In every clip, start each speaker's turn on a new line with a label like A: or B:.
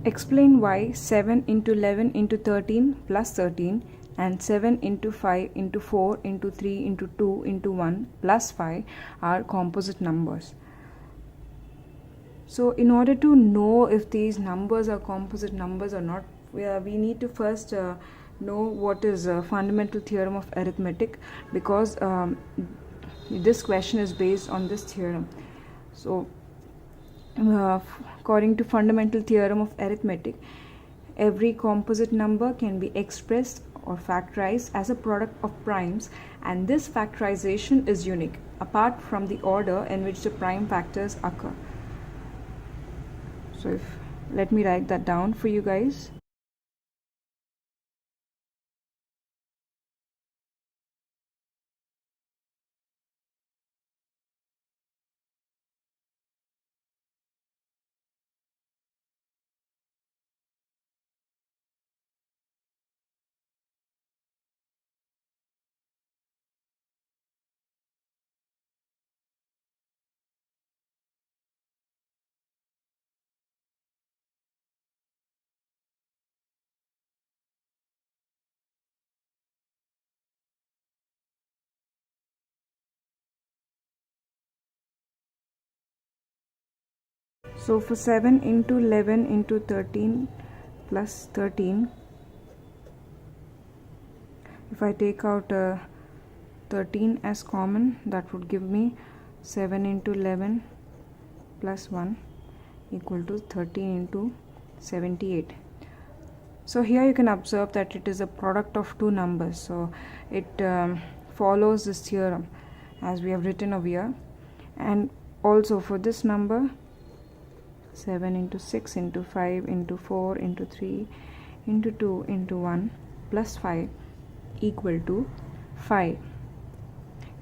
A: Explain why 7 into 11 into 13 plus 13 and 7 into 5 into 4 into 3 into 2 into 1 plus 5 are composite numbers. So in order to know if these numbers are composite numbers or not, we need to first know what is a fundamental theorem of arithmetic, because this question is based on this theorem. So according to fundamental theorem of arithmetic, every composite number can be expressed or factorized as a product of primes, and this factorization is unique apart from the order in which the prime factors occur. So let me write that down for you guys. So for 7 into 11 into 13 plus 13, if I take out 13 as common, that would give me 7 into 11 plus 1 equal to 13 into 78. So here you can observe that it is a product of two numbers, so it follows this theorem as we have written over here. And also for this number, 7 into 6 into 5 into 4 into 3 into 2 into 1 plus 5 equal to 5.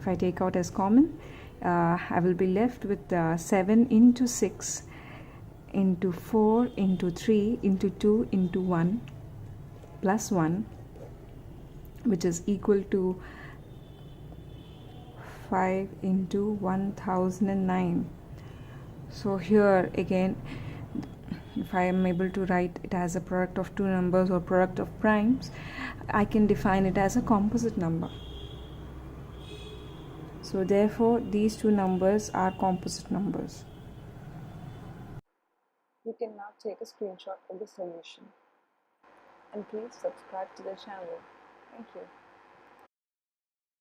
A: If I take out as common, I will be left with 7 into 6 into 4 into 3 into 2 into 1 plus 1, which is equal to 5 into 1009. So here again, if I am able to write it as a product of two numbers or product of primes, I can define it as a composite number. So therefore these two numbers are composite numbers.
B: You can now take a screenshot of the solution. And please subscribe to the channel. Thank you.